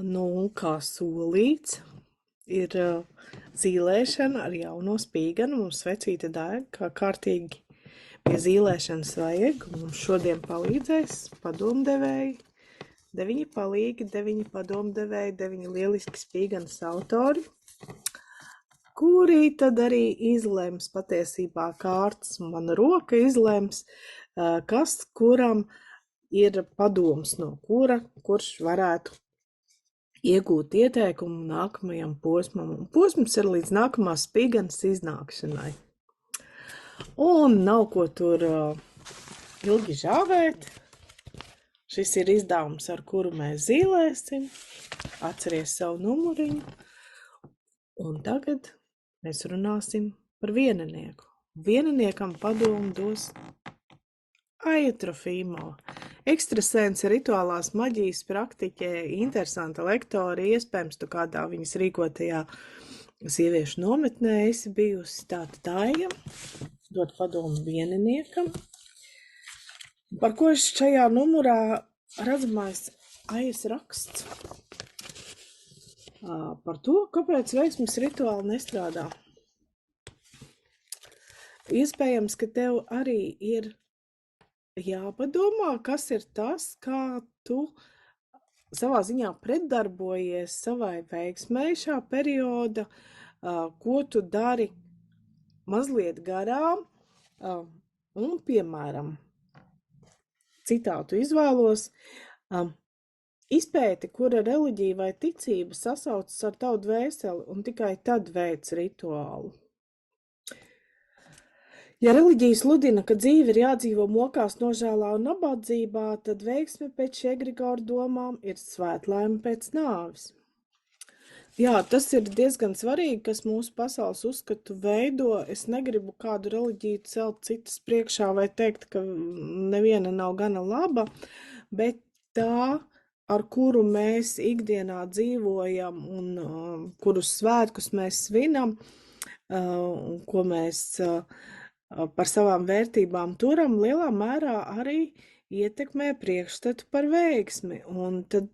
Nu, kā solīts, ir zīlēšana ar jauno spīganu. Mums vecīte deg, kā kārtīgi pie zīlēšanas vajag. Mums šodien palīdzēs padomdevēji. 9 palīgi, 9 padomdevēji, 9 lieliski spīganas autori, kuri tad arī izlems patiesībā kārtas. Mana roka izlems, kas kuram ir padoms no kurš varētu iegūt ieteikumu nākamajam posmam. Un posms ir līdz nākamās spīganas iznākšanai. Un nav ko tur ilgi žāvēt. Šis ir izdevums, ar kuru mēs zīlēsim. Atceries savu numuriņu. Un tagad mēs runāsim par vieninieku. Vieniniekam padomu dos Aija Trofimova. Ekstrasens, rituālās maģijas praktiķe, interesanta lektore, iespējams, tu kādā viņas rīkotajā sieviešu nometnē esi bijusi. Tātad Aija dod padomu vieniniekam. Par ko šajā numurā redzamais Aijas raksts? Par to, kāpēc veiksmes rituāli nestrādā. Iespējams, ka tev arī ir jāpadomā, kas ir tas, kā tu savā ziņā pretdarbojies savai veiksmei šā perioda, ko tu dari mazliet garām, un, piemēram, citātu izvēlos, izpēti, kura reliģija vai ticība sasaucas ar tavu dvēseli, un tikai tad veic rituālu. Ja reliģija sludina, ka dzīve ir jādzīvo mokās, nožēlā un nabadzībā, tad veiksme pēc šī Grigora domām ir svētlaime pēc nāves. Jā, tas ir diezgan svarīgi, kas mūsu pasaules uzskatu veido. Es negribu kādu reliģiju celt citas priekšā vai teikt, ka neviena nav gana laba, bet tā, ar kuru mēs ikdienā dzīvojam un kurus svētkus mēs svinam, ko mēs par savām vērtībām turam, lielā mērā arī ietekmē priekšstatu par veiksmi. Un tad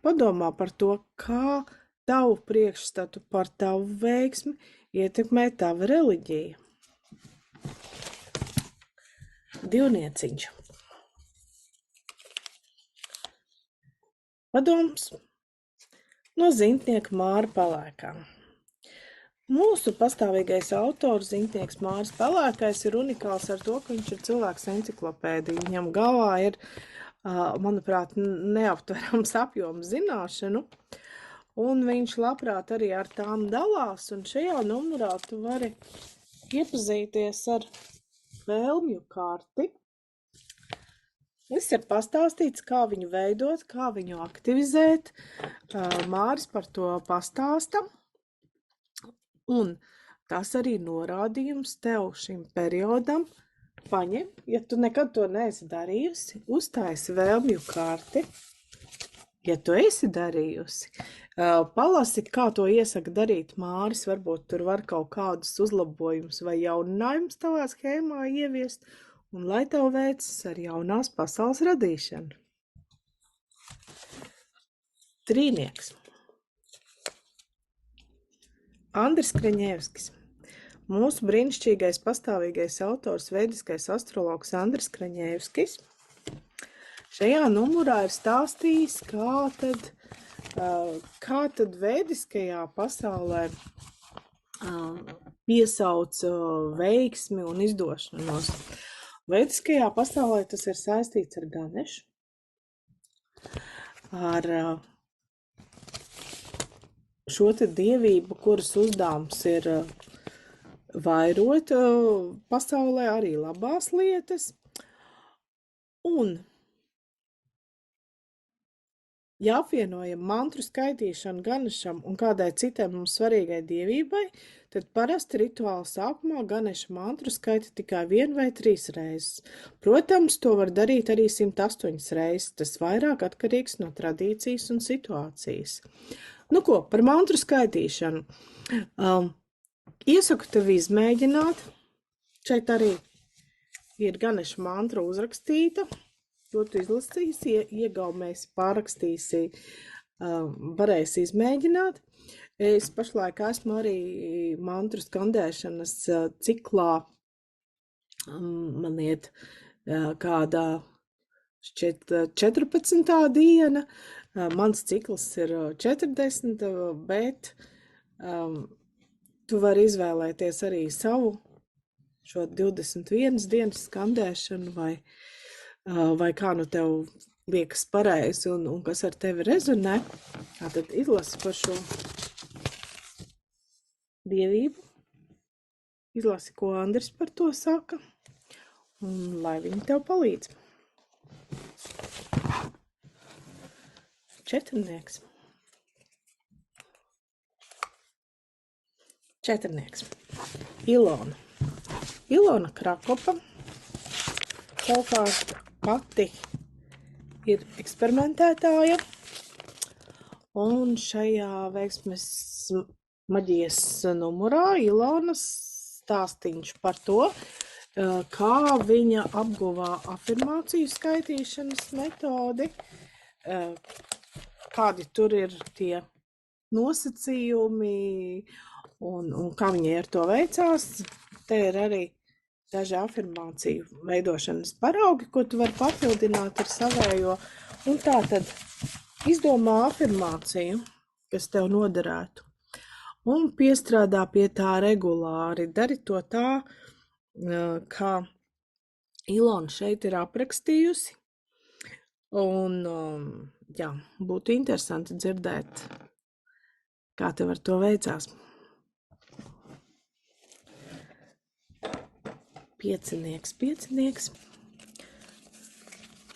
padomā par to, kā tavu priekšstatu par tavu veiksmi ietekmē tava reliģija. Divnieciņš. Padoms no zintnieka Māra Pelēkā. Mūsu pastāvīgais autors, zintnieks Māris Pelēkais, ir unikāls ar to, ka viņš ir cilvēks enciklopēdija. Viņam galvā ir, manuprāt, neaptverams apjoms zināšanu, un viņš labprāt arī ar tām dalās, un šajā numurā tu vari iepazīties ar vēlmju karti. Viss ir pastāstīts, kā viņu veidot, kā viņu aktivizēt. Māris par to pastāsta. Un tas arī norādījums tev šim periodam. Paņem, ja tu nekad to neesi darījusi, uztaisi vēlmju karti. Ja tu esi darījusi, palasi, kā to iesaka darīt Māris, varbūt tur var kaut kādus uzlabojumus vai jauninājumus tavā schēmā ieviest, un lai tev veicas ar jaunās pasaules radīšanu. Trīnieks. Andris Kraņevskis. Mūsu brīnišķīgais pastāvīgais autors, veidiskais astrologs Andris Kraņevskis. Šajā numurā ir stāstījis, kā tad veidiskajā pasaulē piesauc veiksmi un izdošanos. Veidiskajā pasaulē tas ir saistīts ar Ganešu, ar šo te dievību, kuras uzdevums ir vairot pasaulē arī labās lietas. Un, ja apvienojam mantru skaitīšanu Ganešam un kādai citai mums svarīgai dievībai, tad parasti rituāla sākumā Ganeša mantru skaita tikai 1 vai 3 reizes. Protams, to var darīt arī 108 reizes, tas vairāk atkarīgs no tradīcijas un situācijas. Nu ko, par mantru skaitīšanu. Iesaku tev izmēģināt. Šeit arī ir Ganeša mantra uzrakstīta. To tu izlasīsi, iegaumēsi, pārrakstīsi varēs izmēģināt. Es pašlaik esmu arī mantru skandēšanas ciklā. Man iet kādā šķiet 14. diena. Mans cikls ir 40, bet tu vari izvēlēties arī savu šo 21 dienas skandēšanu vai kā nu tev liekas pareizi un kas ar tevi rezonē. Tātad izlasi par šo dievību. Izlasi, ko Andris par to saka, un lai viņi tev palīdz. Četrnieks. Ilona Krakopa savukārt pati ir eksperimentētāja, un šajā veiksmes maģijas numurā Ilonas stāstīņš par to, kā viņa apguvā afirmāciju skaitīšanas metodi, kādi tur ir tie nosacījumi un kā viņai ar to veicās. Te ir arī daži afirmāciju veidošanas paraugi, ko tu vari papildināt ar savējo. Un tā tad izdomā afirmāciju, kas tev noderētu. Un piestrādā pie tā regulāri. Dari to tā, kā Ilona šeit ir aprakstījusi. Un, jā, būtu interesanti dzirdēt, kā tev ar to veicās. Piecinieks.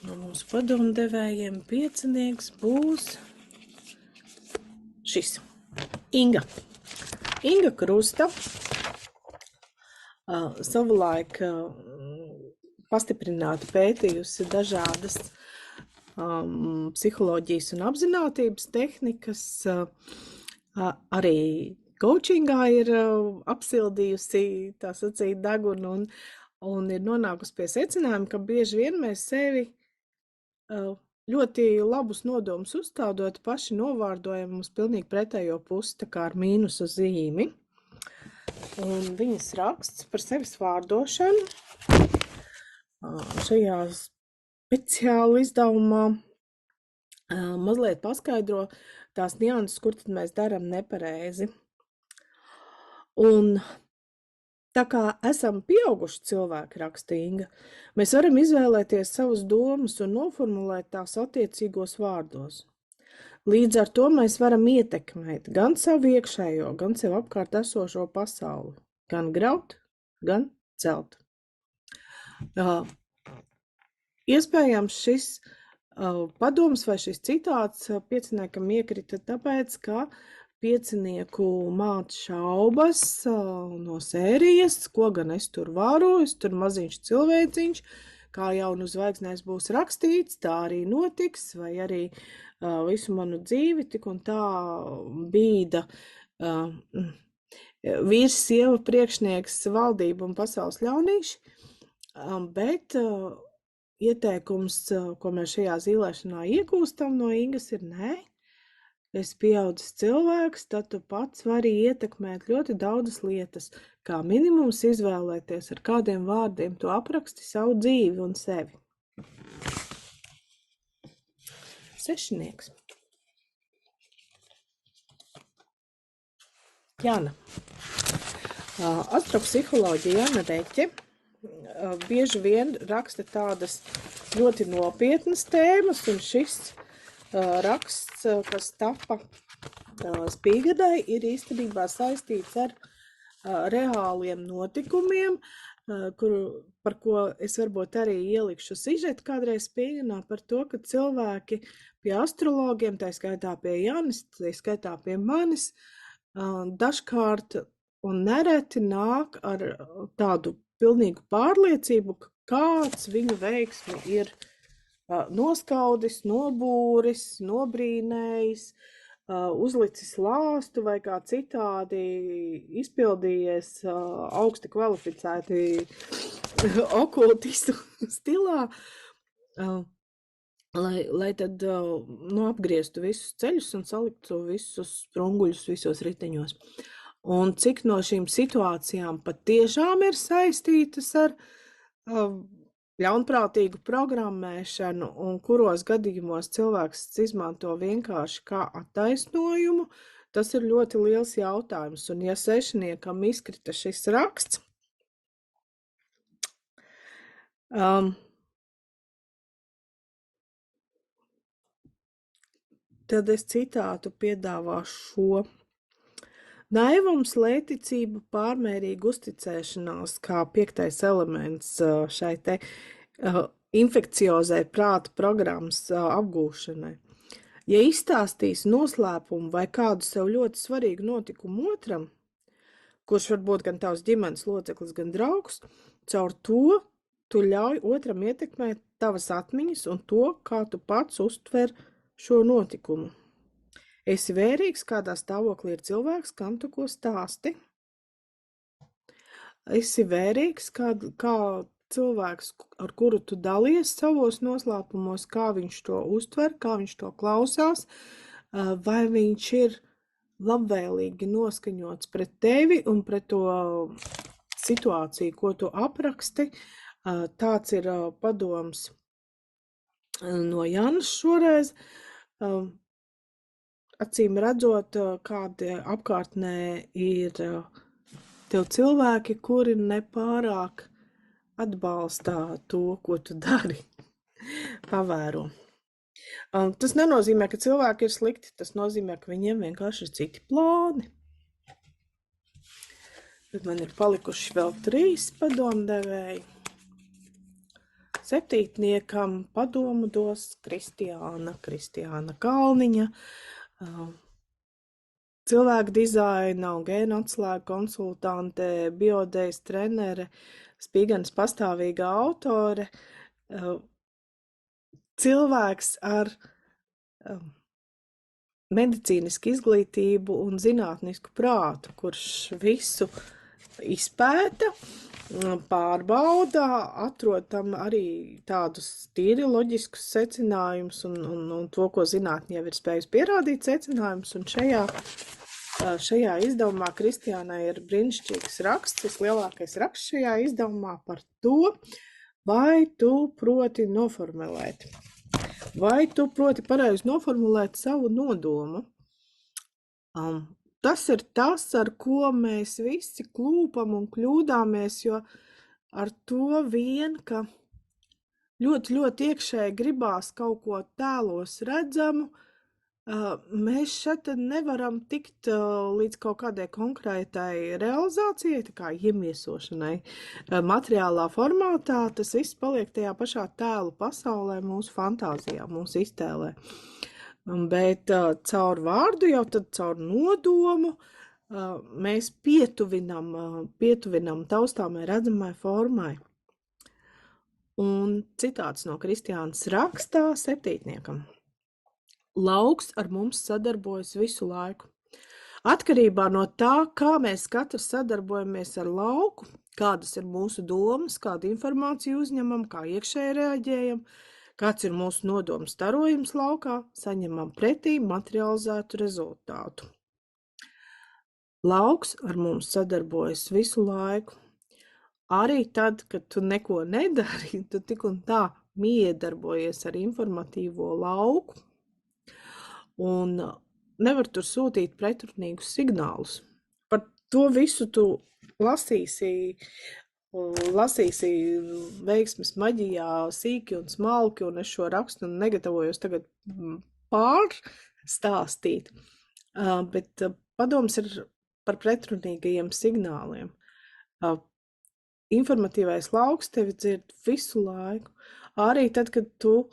No mūsu padomdevējiem piecinieks būs šis. Inga Krusta savulaik pastiprināti pētījusi dažādas psiholoģijas un apzinātības tehnikas, arī coachingā ir apsildījusi, tā sacīt, degunu un ir nonākusi pie secinājuma, ka bieži vien mēs sevi ļoti labus nodomus uzstādot, paši novārdojam uz pilnīgi pretējo pusi, tā kā ar mīnusu zīmi. Un viņas raksts par sevis vārdošanu šajā speciāli izdevumā mazliet paskaidro tās nianses, kur tad mēs daram nepareizi. Un tā kā esam pieauguši cilvēki, raksta Inga, mēs varam izvēlēties savas domas un noformulēt tās attiecīgos vārdos. Līdz ar to mēs varam ietekmēt gan savu iekšējo, gan sev apkārt esošo pasauli. Gan graut, gan celt. Iespējams šis padoms vai šis citāts pieciniekam iekrita tāpēc, ka piecinieku māca šaubas no sērijas, ko gan es tur varu, es tur maziņš cilvēciņš, kā jau nu zvaigznēs būs rakstīts, tā arī notiks, vai arī visu manu dzīvi tik un tā bīda vīrs, sieva, priekšnieks, valdība un pasaules ļaunīši, bet ieteikums, ko mēs šajā zīlēšanā iegūstam no Ingas ir nē. Es pieaudzis cilvēks, tad tu pats vari ietekmēt ļoti daudzas lietas, kā minimums izvēlēties, ar kādiem vārdiem tu apraksti savu dzīvi un sevi. Sešnieks. Jana. Astropsiholoģija Jana Reķe bieži vien raksta tādas ļoti nopietnas tēmas, un šis raksts, kas tapa Spīgadai, ir īstenībā saistīts ar reāliem notikumiem, par ko es varbūt arī ielikšu sižetu kādreiz Spīganā par to, ka cilvēki pie astrologiem, tā skaitā pie Janis, tā skaitā pie manis, dažkārt un nereti nāk ar tādu pilnīgu pārliecību, ka kāds viņu veiksmi ir noskaudis, nobūris, nobrīnējis, uzlicis lāstu vai kā citādi izpildījies augsti kvalificēti okultistu stilā. lai tad apgrieztu visus ceļus un saliktu visus sprunguļus visos riteņos. Un cik no šīm situācijām patiešām ir saistītas ar ļaunprātīgu programmēšanu un kuros gadījumos cilvēks izmanto vienkārši kā attaisnojumu, tas ir ļoti liels jautājums. Un ja sešniekam izkrita šis raksts, tad es citātu piedāvāšu šo. Naivums, lētticība, pārmērīga uzticēšanās kā 5. elements šai te infekciozai prāta programmas apgūšanai. Ja izstāstīs noslēpumu vai kādu sev ļoti svarīgu notikumu otram, kurš var būt gan tavs ģimenes loceklis, gan draugs, caur to tu ļauj otram ietekmēt tavas atmiņas un to, kā tu pats uztver šo notikumu. Esi vērīgs, kādā stāvoklī ir cilvēks, kam tu ko stāsti. Esi vērīgs, kā cilvēks, ar kuru tu dalies savos noslēpumos, kā viņš to uztver, kā viņš to klausās, vai viņš ir labvēlīgi noskaņots pret tevi un pret to situāciju, ko tu apraksti. Tāds ir padoms no Jānas šoreiz. Acīm redzot, kādi apkārtnē ir tev cilvēki, kuri nepārāk atbalstā to, ko tu dari. Pavēro. Tas nenozīmē, ka cilvēki ir slikti, tas nozīmē, ka viņiem vienkārši ir citi plāni. Bet man ir palikuši vēl 3 padomdevēji. 7. padomu dos Kristiāna Kalniņa, cilvēku dizaina un gēnu atslēgu konsultante, biodejas trenere, Spīganas pastāvīgā autore, cilvēks ar medicīnisku izglītību un zinātnisku prātu, kurš visu izpēta, pārbauda, atrod tam arī tādus tīri loģiskus secinājumus un to, ko zinātne jau ir spējusi pierādīt secinājumus. Un šajā izdevumā Kristiānai ir brīnišķīgs raksts, vislielākais raksts šajā izdevumā par to, vai tu proti noformulēt, vai tu proti pareizi noformulēt savu nodomu. Tas ir tas, ar ko mēs visi klūpam un kļūdāmies, jo ar to vien, ka ļoti, ļoti iekšēji gribās kaut ko tēlos redzamu, mēs šeit nevaram tikt līdz kaut kādai konkrētai realizācijai, tā kā iemiesošanai materiālā formātā. Tas viss paliek tajā pašā tēlu pasaulē, mūsu fantāzijā, mūsu iztēlē. Bet caur vārdu, jau tad caur nodomu, mēs pietuvinam taustāmai redzamai formai. Un citāts no Kristiānas rakstā 7. Lauks ar mums sadarbojas visu laiku. Atkarībā no tā, kā mēs katrs sadarbojamies ar lauku, kādas ir mūsu domas, kādu informāciju uzņemam, kā iekšēji reaģējam, kāds ir mūsu nodomu starojums laukā, saņemam pretī materializētu rezultātu. Lauks ar mums sadarbojas visu laiku. Arī tad, kad tu neko nedari, tu tik un tā miedarbojies ar informatīvo lauku un nevar tur sūtīt pretrunīgus signālus. Par to visu tu lasīsi veiksmes maģijā sīki un smalki, un es šo rakstu negatavojos tagad pārstāstīt, bet padoms ir par pretrunīgajiem signāliem. Informatīvais lauks tevi dzird visu laiku, arī tad, kad tu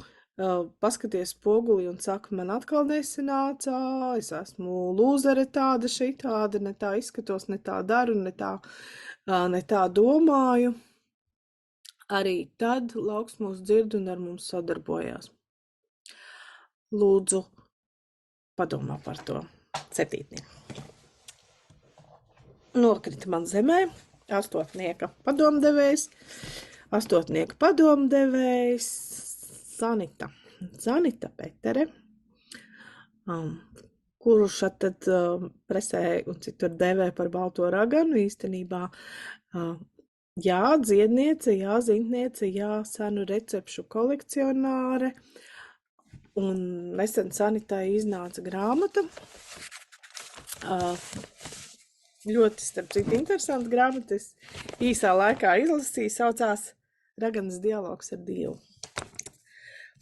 paskaties spogulī un saka, man atkal nesanāca, es esmu lūzere tāda, šitāda, ne tā izskatos, ne tā daru, ne tā domāju. Arī tad lauks mūs dzird un ar mums sadarbojās. Lūdzu, padomā par to. 7. Nokrita man zemē 8. padomdevējs, 8. padomdevējs Sanita. Sanita Petere, kurš tad presē un citur dēvē par balto raganu, īstenībā jā, dziedniece, jā, zintniece, jā, senu recepšu kolekcionāre, un nesen Sanitai iznāca grāmata, ļoti, starp citu, interesanta grāmata, es īsā laikā izlasīju, saucās Raganas dialogs ar Dievu.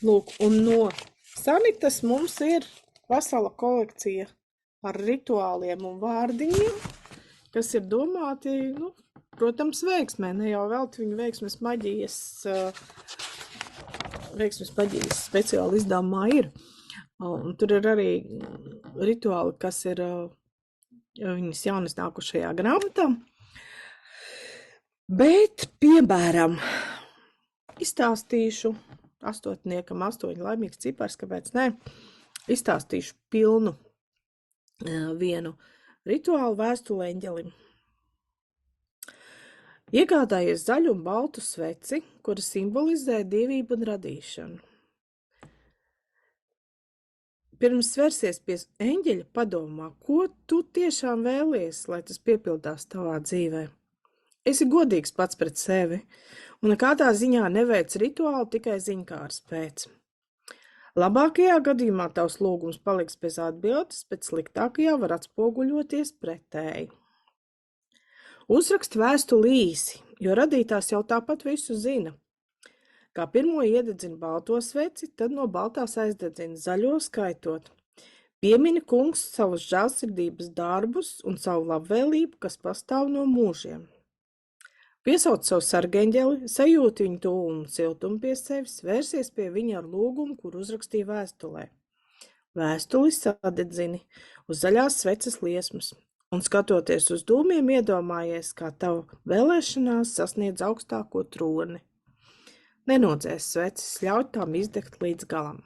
Lūk, un no Sanitas mums ir vesela kolekcija ar rituāliem un vārdiņiem, kas ir domāti, protams, veiksmē, ne jau velti viņu veiksmes maģijas speciāli izdevumā ir. Un tur ir arī rituāli, kas ir viņas jaunisnākušajā grāmatā. Bet, piemēram, izstāstīšu 8 laimīgs cipars, kāpēc ne, izstāstīšu pilnu vienu rituālu vēstuli eņģelim. Iegādājies zaļu un baltu sveci, kura simbolizē dievību un radīšanu. Pirms vērsies pie eņģeļa padomā, ko tu tiešām vēlies, lai tas piepildās tavā dzīvē. Esi godīgs pats pret sevi, un nekādā ziņā neveic rituālu tikai ziņkārs pēc. Labākajā gadījumā tavs lūgums paliks bez atbildes, bet sliktākajā var atspoguļoties pretēji. Uzrakst vēstuli īsi, jo radītājs jau tāpat visu zina. Kā pirmo iededzina balto sveci, tad no baltās aizdedzina zaļo skaitot. Piemini kungs savus žēlsirdības darbus un savu labvēlību, kas pastāv no mūžiem. Piesauc savu sargeņģeli, sajūti viņu tuvumu un siltumu pie sevis, vērsies pie viņa ar lūgumu, kur uzrakstīja vēstulē. Vēstuli sadedzini uz zaļās sveces liesmas, un skatoties uz dūmiem iedomājies, kā tava vēlēšanās sasniedz augstāko troni. Nenodzēs sveces, ļauj tām izdegt līdz galam.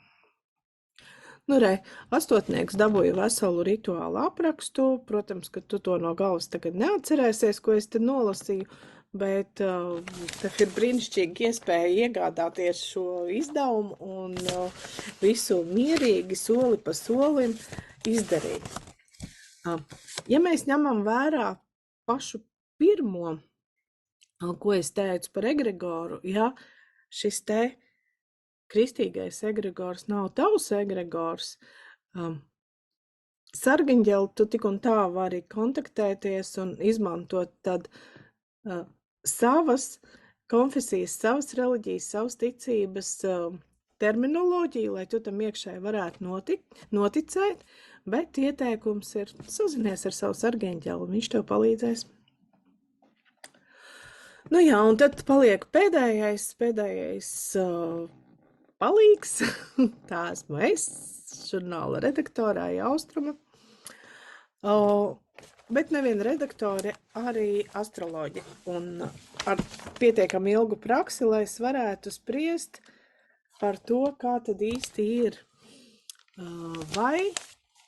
Astotnieks dabūja veselu rituālu aprakstu, protams, ka tu to no galvas tagad neatcerēsies, ko es te nolasīju, bet tev ir brīnišķīgi iespēja iegādāties šo izdevumu un visu mierīgi, soli pa solim izdarīt. Ja mēs ņemam vērā pašu pirmo, ko es teicu par egregoru, ja šis te kristīgais egregors nav tavs egregors, sargeņģeli tu tik un tā vari kontaktēties un izmantot tad savas konfesijas, savas reliģijas, savas ticības terminoloģiju, lai tu tam iekšēji varētu noticēt, bet ieteikums ir sazinies ar savu sargeņģeli, un viņš tev palīdzēs. Un tad paliek pēdējais palīgs, tā esmu es, žurnāla redaktorā Austruma, bet nevien redaktore, arī astroloģi, un ar pietiekami ilgu praksi, lai es varētu spriest par to, kā tad īsti ir, vai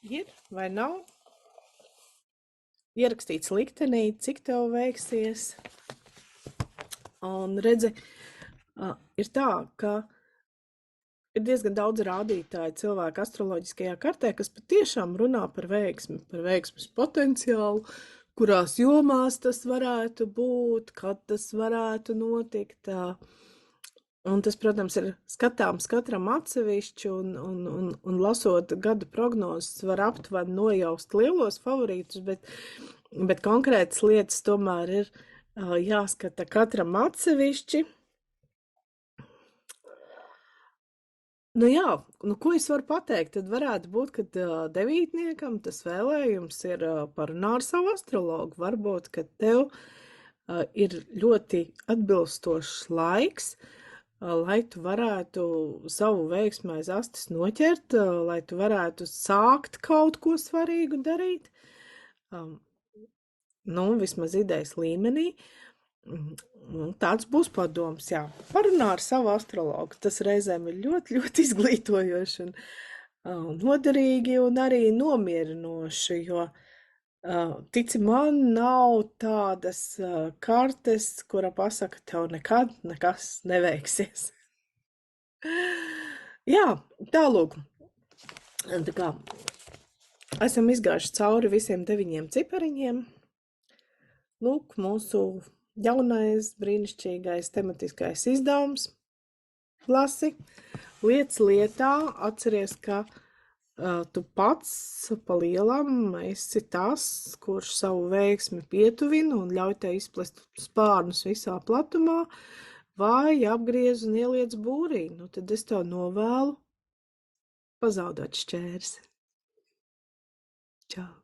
ir, vai nav, ierakstīts liktenī, cik tev veiksies. Un redzi, ir tā, ka ir diezgan daudz rādītāju cilvēku astroloģiskajā kartē, kas patiešām runā par veiksmes potenciālu, kurās jomās tas varētu būt, kad tas varētu notikt. Un tas, protams, ir skatāms katram atsevišķi, un lasot gada prognozes var aptuveni nojaust lielos favorītus, bet konkrētas lietas tomēr ir jāskata katram atsevišķi. Ko es varu pateikt? Tad varētu būt, ka devītniekam tas vēlējums ir parunāt ar savu astrologu. Varbūt, ka tev ir ļoti atbilstošs laiks, lai tu varētu savu veiksmu aiz astes noķert, lai tu varētu sākt kaut ko svarīgu darīt. Vismaz idejas līmenī. Tāds būs padoms, jā. Parunā ar savu astrologu. Tas reizēm ir ļoti, ļoti izglītojoši un noderīgi un arī nomierinoši, jo, tici man, nav tādas kartes, kura pasaka, tev nekad nekas neveiksies. Jā, tālūk. Tā kā esam izgājuši cauri visiem 9 cipariņiem. Lūk, mūsu jaunais, brīnišķīgais tematiskais izdevums. Lasi, liec lietā, atceries, ka tu pats pa lielam esi tas, kurš savu veiksmi pietuvina un ļauj te izplest spārnus visā platumā, vai apgriez un ieliec būrī. Nu, tad es tev novēlu pazaudot šķērsi. Čau!